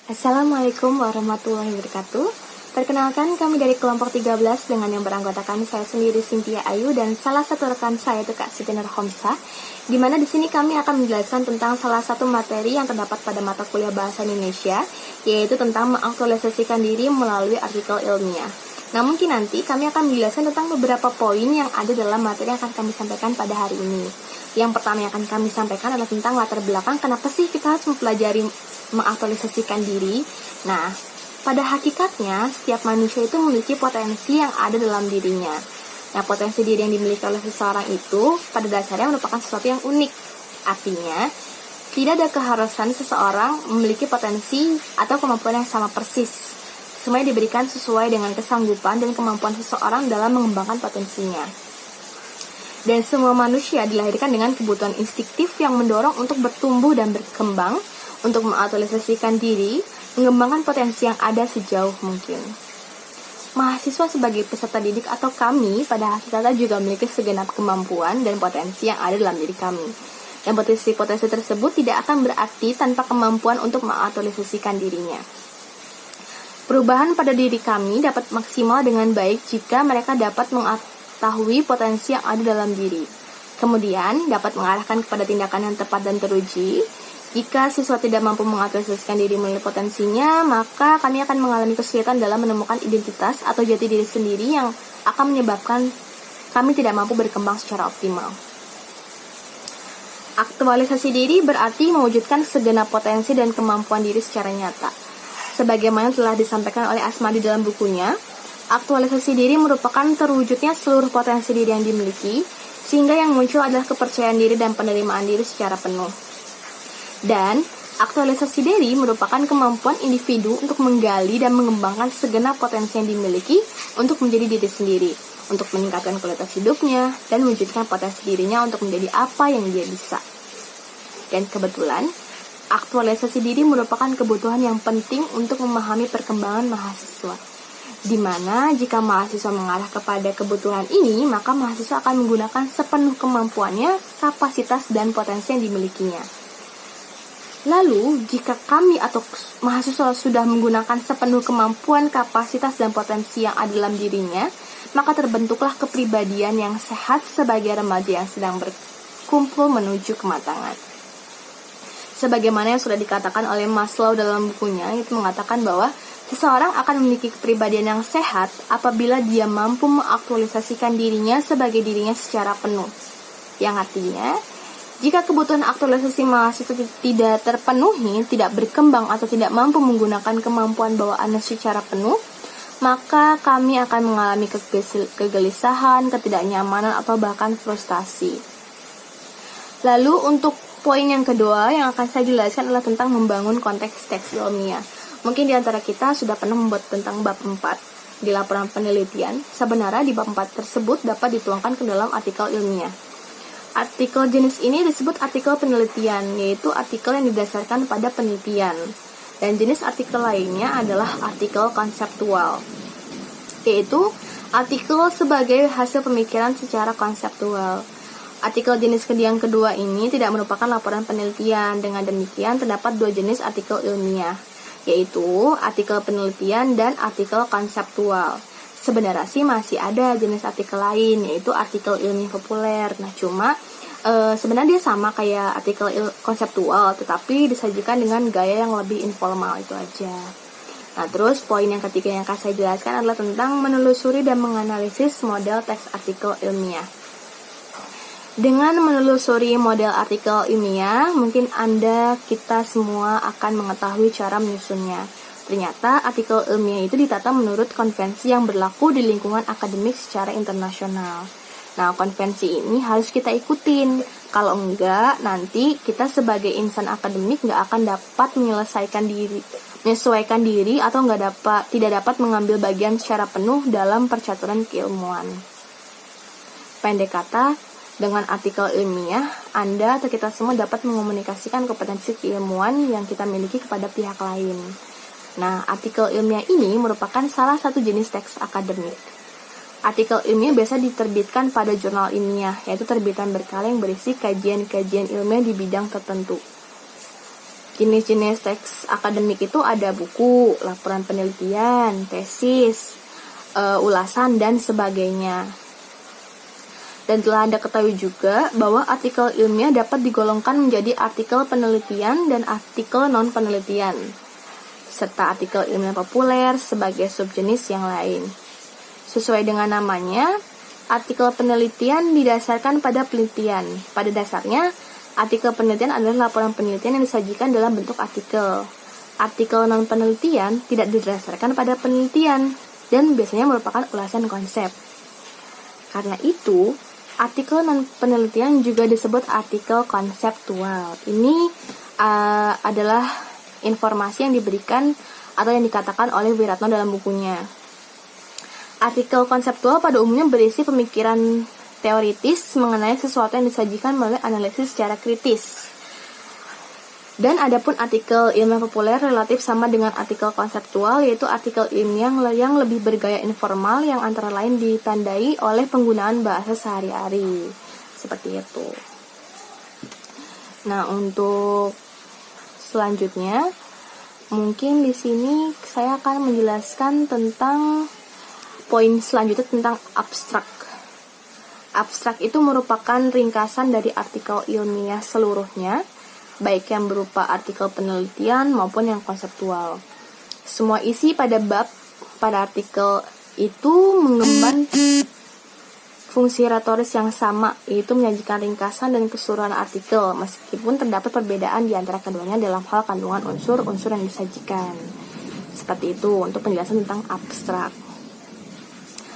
Assalamualaikum warahmatullahi wabarakatuh. Perkenalkan, kami dari kelompok 13 dengan yang beranggotakan saya sendiri Cynthia Ayu dan salah satu rekan saya itu Kak Siti Nurhomsah. Di mana di sini kami akan menjelaskan tentang salah satu materi yang terdapat pada mata kuliah Bahasa Indonesia, yaitu tentang mengaktualisasikan diri melalui artikel ilmiah. Nah, mungkin nanti kami akan menjelaskan tentang beberapa poin yang ada dalam materi yang akan kami sampaikan pada hari ini. Yang pertama yang akan kami sampaikan adalah tentang latar belakang kenapa sih kita harus mempelajari mengaktualisasikan diri. Nah, pada hakikatnya setiap manusia itu memiliki potensi yang ada dalam dirinya. Nah, potensi diri yang dimiliki oleh seseorang itu pada dasarnya merupakan sesuatu yang unik. Artinya, tidak ada keharusan seseorang memiliki potensi atau kemampuan yang sama persis. Semuanya diberikan sesuai dengan kesanggupan dan kemampuan seseorang dalam mengembangkan potensinya. Dan semua manusia dilahirkan dengan kebutuhan instiktif yang mendorong untuk bertumbuh dan berkembang, untuk mengaktualisasikan diri, mengembangkan potensi yang ada sejauh mungkin. Mahasiswa sebagai peserta didik atau kami pada hakikatnya juga memiliki segenap kemampuan dan potensi yang ada dalam diri kami. Dan potensi-potensi tersebut tidak akan berarti tanpa kemampuan untuk mengaktualisasikan dirinya. Perubahan pada diri kami dapat maksimal dengan baik jika mereka dapat mengetahui potensi yang ada dalam diri. Kemudian dapat mengarahkan kepada tindakan yang tepat dan teruji. Jika siswa tidak mampu mengaktualisasikan diri melalui potensinya, maka kami akan mengalami kesulitan dalam menemukan identitas atau jati diri sendiri yang akan menyebabkan kami tidak mampu berkembang secara optimal. Aktualisasi diri berarti mewujudkan segenap potensi dan kemampuan diri secara nyata. Sebagaimana telah disampaikan oleh Asmadi dalam bukunya, aktualisasi diri merupakan terwujudnya seluruh potensi diri yang dimiliki, sehingga yang muncul adalah kepercayaan diri dan penerimaan diri secara penuh. Dan aktualisasi diri merupakan kemampuan individu untuk menggali dan mengembangkan segenap potensi yang dimiliki untuk menjadi diri sendiri, untuk meningkatkan kualitas hidupnya, dan mewujudkan potensi dirinya untuk menjadi apa yang dia bisa. Dan kebetulan, aktualisasi diri merupakan kebutuhan yang penting untuk memahami perkembangan mahasiswa. Di mana jika mahasiswa mengarah kepada kebutuhan ini, maka mahasiswa akan menggunakan sepenuh kemampuannya, kapasitas, dan potensi yang dimilikinya. Lalu, jika kami atau mahasiswa sudah menggunakan sepenuh kemampuan, kapasitas, dan potensi yang ada dalam dirinya, maka terbentuklah kepribadian yang sehat sebagai remaja yang sedang berkumpul menuju kematangan. Sebagaimana yang sudah dikatakan oleh Maslow dalam bukunya, itu mengatakan bahwa seseorang akan memiliki kepribadian yang sehat apabila dia mampu mengaktualisasikan dirinya sebagai dirinya secara penuh. Yang artinya, jika kebutuhan aktualisasi mahasiswa tidak terpenuhi, tidak berkembang, atau tidak mampu menggunakan kemampuan bawaannya secara penuh, maka kami akan mengalami kegelisahan, ketidaknyamanan, atau bahkan frustasi. Lalu untuk poin yang kedua yang akan saya jelaskan adalah tentang membangun konteks teks ilmiah. Mungkin di antara kita sudah pernah membuat tentang bab 4 di laporan penelitian. Sebenarnya di bab 4 tersebut dapat dituangkan ke dalam artikel ilmiah. Artikel jenis ini disebut artikel penelitian, yaitu artikel yang didasarkan pada penelitian. Dan jenis artikel lainnya adalah artikel konseptual, yaitu artikel sebagai hasil pemikiran secara konseptual. Artikel jenis yang kedua ini tidak merupakan laporan penelitian. Dengan demikian, terdapat dua jenis artikel ilmiah, yaitu artikel penelitian dan artikel konseptual. Sebenarnya sih masih ada jenis artikel lain, yaitu artikel ilmiah populer. Nah, cuma sebenarnya dia sama kayak artikel konseptual, tetapi disajikan dengan gaya yang lebih informal, itu aja. Nah, terus poin yang ketiga yang akan saya jelaskan adalah tentang menelusuri dan menganalisis model teks artikel ilmiah. Dengan menelusuri model artikel ilmiah, mungkin kita semua akan mengetahui cara menyusunnya. Ternyata artikel ilmiah itu ditata menurut konvensi yang berlaku di lingkungan akademik secara internasional. Nah, konvensi ini harus kita ikutin. Kalau enggak, nanti kita sebagai insan akademik nggak akan dapat menyesuaikan diri atau tidak dapat mengambil bagian secara penuh dalam percaturan keilmuan. Pendek kata, dengan artikel ilmiah, Anda atau kita semua dapat mengomunikasikan kompetensi keilmuan yang kita miliki kepada pihak lain. Nah, artikel ilmiah ini merupakan salah satu jenis teks akademik. Artikel ilmiah biasa diterbitkan pada jurnal ilmiah, yaitu terbitan berkala yang berisi kajian-kajian ilmiah di bidang tertentu. Jenis-jenis teks akademik itu ada buku, laporan penelitian, tesis, ulasan, dan sebagainya. Dan telah Anda ketahui juga bahwa artikel ilmiah dapat digolongkan menjadi artikel penelitian dan artikel non-penelitian, serta artikel ilmiah populer sebagai subjenis yang lain. Sesuai dengan namanya, artikel penelitian didasarkan pada penelitian. Pada dasarnya, artikel penelitian adalah laporan penelitian yang disajikan dalam bentuk artikel. Artikel non-penelitian tidak didasarkan pada penelitian dan biasanya merupakan ulasan konsep. Karena itu, artikel non-penelitian juga disebut artikel konseptual. Ini adalah informasi yang diberikan atau yang dikatakan oleh Wiratno dalam bukunya. Artikel konseptual pada umumnya berisi pemikiran teoritis mengenai sesuatu yang disajikan melalui analisis secara kritis. Dan adapun artikel ilmiah populer relatif sama dengan artikel konseptual, yaitu artikel ilmiah yang lebih bergaya informal yang antara lain ditandai oleh penggunaan bahasa sehari-hari. Seperti itu. Nah, untuk selanjutnya mungkin di sini saya akan menjelaskan tentang poin selanjutnya tentang abstrak. Abstrak itu merupakan ringkasan dari artikel ilmiah seluruhnya, baik yang berupa artikel penelitian maupun yang konseptual. Semua isi pada artikel itu mengemban fungsi retoris yang sama, yaitu menyajikan ringkasan dan keseluruhan artikel, meskipun terdapat perbedaan di antara keduanya dalam hal kandungan unsur-unsur yang disajikan. Seperti itu untuk penjelasan tentang abstrak.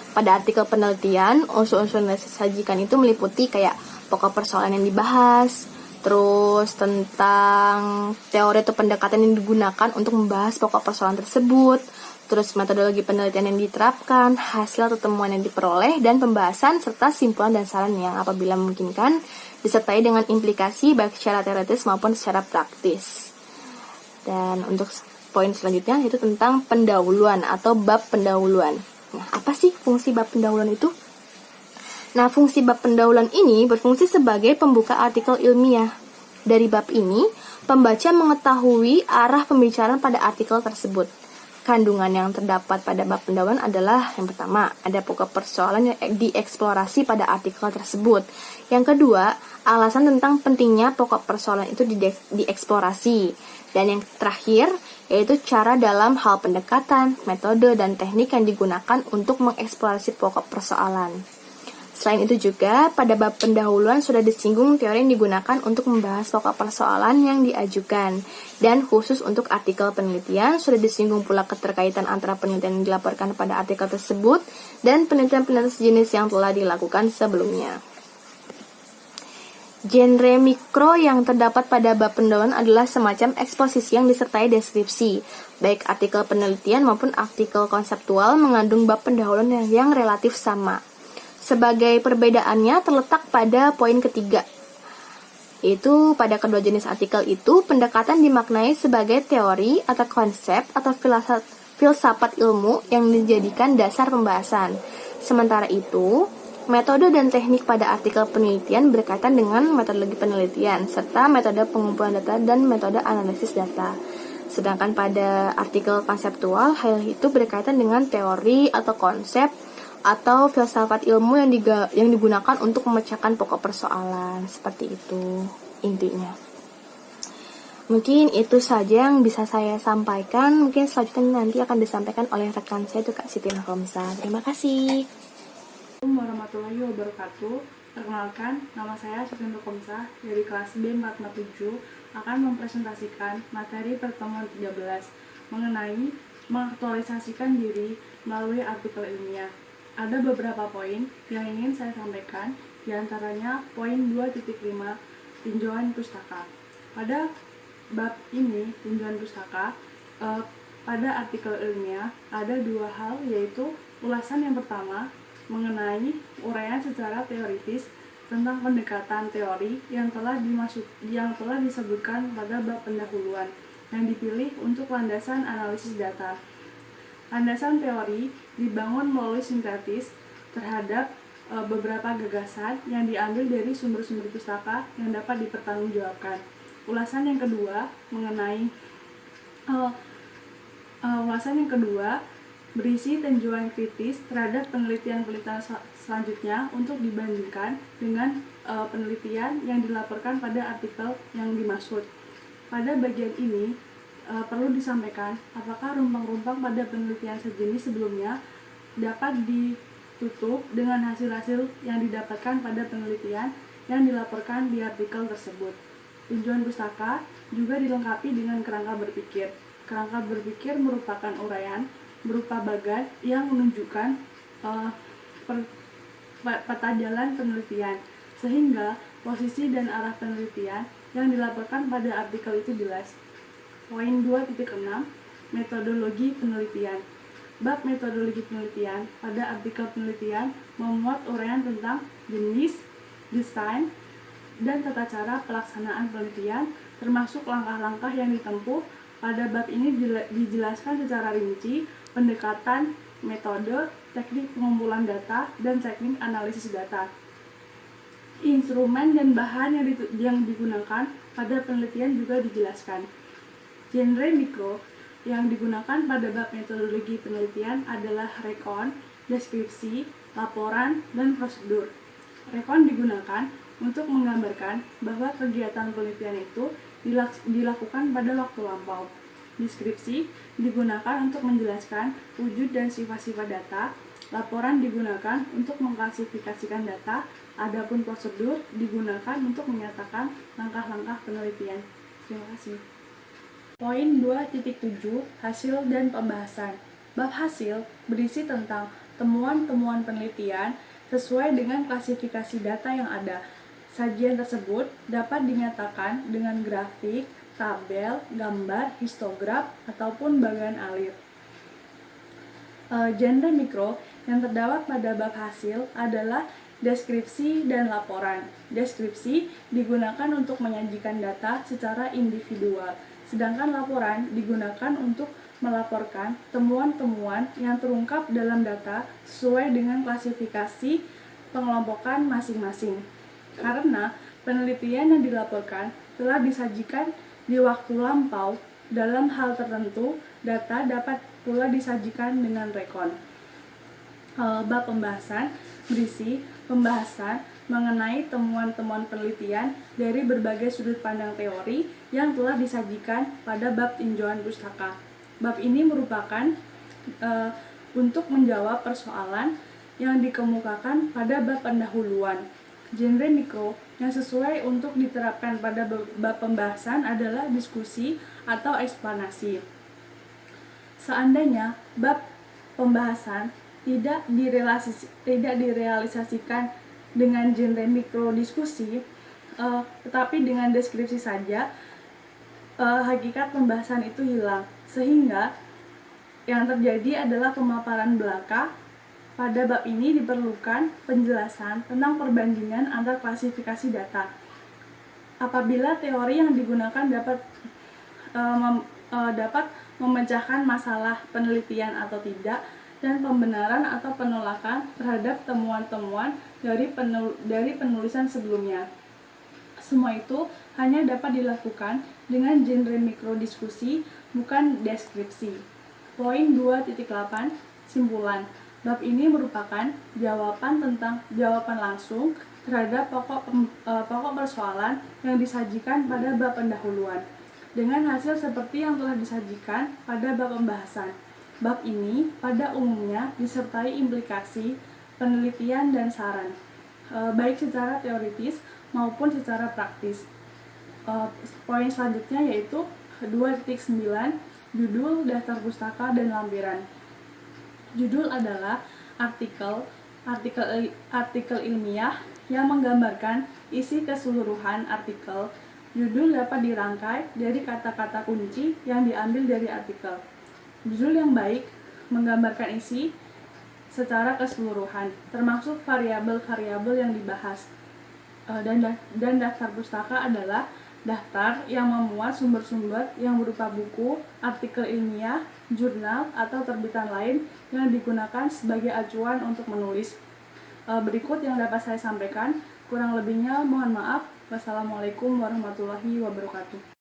Pada artikel penelitian, unsur-unsur yang disajikan itu meliputi kayak pokok persoalan yang dibahas, terus tentang teori atau pendekatan yang digunakan untuk membahas pokok persoalan tersebut, terus metodologi penelitian yang diterapkan, hasil atau temuan yang diperoleh, dan pembahasan serta simpulan dan saran yang apabila memungkinkan disertai dengan implikasi baik secara teoritis maupun secara praktis. Dan untuk poin selanjutnya yaitu tentang pendahuluan atau bab pendahuluan. Nah, apa sih fungsi bab pendahuluan itu? Nah, fungsi bab pendahuluan ini berfungsi sebagai pembuka artikel ilmiah. Dari bab ini, pembaca mengetahui arah pembicaraan pada artikel tersebut. Kandungan yang terdapat pada bab pendahuluan adalah yang pertama, ada pokok persoalan yang dieksplorasi pada artikel tersebut. Yang kedua, alasan tentang pentingnya pokok persoalan itu dieksplorasi. Dan yang terakhir, yaitu cara dalam hal pendekatan, metode, dan teknik yang digunakan untuk mengeksplorasi pokok persoalan. Selain itu juga, pada bab pendahuluan sudah disinggung teori yang digunakan untuk membahas pokok persoalan yang diajukan. Dan khusus untuk artikel penelitian, sudah disinggung pula keterkaitan antara penelitian yang dilaporkan pada artikel tersebut dan penelitian-penelitian sejenis yang telah dilakukan sebelumnya. Genre mikro yang terdapat pada bab pendahuluan adalah semacam eksposisi yang disertai deskripsi. Baik artikel penelitian maupun artikel konseptual mengandung bab pendahuluan yang relatif sama. Sebagai perbedaannya terletak pada poin ketiga, yaitu pada kedua jenis artikel itu pendekatan dimaknai sebagai teori atau konsep atau filsafat ilmu yang dijadikan dasar pembahasan. Sementara itu, metode dan teknik pada artikel penelitian berkaitan dengan metodologi penelitian serta metode pengumpulan data dan metode analisis data. Sedangkan pada artikel konseptual, hal itu berkaitan dengan teori atau konsep atau filsafat ilmu yang digunakan untuk memecahkan pokok persoalan. Seperti itu intinya. Mungkin itu saja yang bisa saya sampaikan. Mungkin selanjutnya nanti akan disampaikan oleh rekan saya itu Kak Siti Nurhomza. Terima kasih. Assalamualaikum warahmatullahi wabarakatuh. Perkenalkan, nama saya Siti Nurhomza dari kelas B447 akan mempresentasikan materi pertemuan 13 mengenai mengaktualisasikan diri melalui artikel ilmiah. Ada beberapa poin yang ingin saya sampaikan, diantaranya poin 2.5 tinjauan pustaka. Pada bab ini, tinjauan pustaka, pada artikel ilmiah ada dua hal, yaitu ulasan yang pertama mengenai uraian secara teoritis tentang pendekatan teori yang telah disebutkan pada bab pendahuluan yang dipilih untuk landasan analisis data. Landasan teori dibangun melalui sintetis terhadap beberapa gagasan yang diambil dari sumber-sumber pustaka yang dapat dipertanggungjawabkan. Ulasan yang kedua mengenai ulasan yang kedua berisi tinjauan kritis terhadap penelitian-penelitian selanjutnya untuk dibandingkan dengan penelitian yang dilaporkan pada artikel yang dimaksud. Pada bagian ini perlu disampaikan apakah rumpang-rumpang pada penelitian sejenis sebelumnya dapat ditutup dengan hasil-hasil yang didapatkan pada penelitian yang dilaporkan di artikel tersebut. Tinjauan pustaka juga dilengkapi dengan kerangka berpikir. Kerangka berpikir merupakan uraian berupa bagan yang menunjukkan peta jalan penelitian, sehingga posisi dan arah penelitian yang dilaporkan pada artikel itu jelas. Poin 2.6 Metodologi penelitian. Bab metodologi penelitian pada artikel penelitian memuat uraian tentang jenis, desain, dan tata cara pelaksanaan penelitian, termasuk langkah-langkah yang ditempuh. Pada bab ini dijelaskan secara rinci pendekatan, metode, teknik pengumpulan data, dan teknik analisis data. Instrumen dan bahan yang digunakan pada penelitian juga dijelaskan. Genre mikro yang digunakan pada bab metodologi penelitian adalah rekon, deskripsi, laporan, dan prosedur. Rekon digunakan untuk menggambarkan bahwa kegiatan penelitian itu dilakukan pada waktu lampau. Deskripsi digunakan untuk menjelaskan wujud dan sifat-sifat data. Laporan digunakan untuk mengklasifikasikan data. Adapun prosedur digunakan untuk menyatakan langkah-langkah penelitian. Terima kasih. Poin 2.7 Hasil dan pembahasan. Bab hasil berisi tentang temuan-temuan penelitian sesuai dengan klasifikasi data yang ada. Sajian tersebut dapat dinyatakan dengan grafik, tabel, gambar, histograf, ataupun bagan alir. Genre mikro yang terdapat pada bab hasil adalah deskripsi dan laporan. Deskripsi digunakan untuk menyajikan data secara individual, sedangkan laporan digunakan untuk melaporkan temuan-temuan yang terungkap dalam data sesuai dengan klasifikasi pengelompokan masing-masing. Karena penelitian yang dilaporkan telah disajikan di waktu lampau, dalam hal tertentu data dapat pula disajikan dengan rekon. Bab pembahasan berisi pembahasan mengenai temuan-temuan penelitian dari berbagai sudut pandang teori yang telah disajikan pada bab tinjauan pustaka. Bab ini merupakan untuk menjawab persoalan yang dikemukakan pada bab pendahuluan. Genre mikro yang sesuai untuk diterapkan pada bab pembahasan adalah diskusi atau eksplanasi. Seandainya bab pembahasan tidak direalisasikan dengan genre mikro diskusi, tetapi dengan deskripsi saja, hakikat pembahasan itu hilang, sehingga yang terjadi adalah pemaparan belaka. Pada bab ini diperlukan penjelasan tentang perbandingan antar klasifikasi data. Apabila teori yang digunakan dapat memecahkan masalah penelitian atau tidak, dan pembenaran atau penolakan terhadap temuan-temuan dari penulisan sebelumnya. Semua itu hanya dapat dilakukan dengan genre mikro diskusi, bukan deskripsi. Poin 2.8 Simpulan. Bab ini merupakan jawaban langsung terhadap pokok persoalan yang disajikan pada bab pendahuluan, dengan hasil seperti yang telah disajikan pada bab pembahasan. Bab ini pada umumnya disertai implikasi, penelitian, dan saran, baik secara teoritis maupun secara praktis. Poin selanjutnya yaitu 2.9 Judul, daftar pustaka, dan lampiran. Judul adalah artikel ilmiah yang menggambarkan isi keseluruhan artikel. Judul dapat dirangkai dari kata-kata kunci yang diambil dari artikel. Judul yang baik menggambarkan isi secara keseluruhan, termasuk variabel-variabel yang dibahas. Dan daftar pustaka adalah daftar yang memuat sumber-sumber yang berupa buku, artikel ilmiah, jurnal, atau terbitan lain yang digunakan sebagai acuan untuk menulis. berikut yang dapat saya sampaikan. Kurang lebihnya mohon maaf. Wassalamualaikum warahmatullahi wabarakatuh.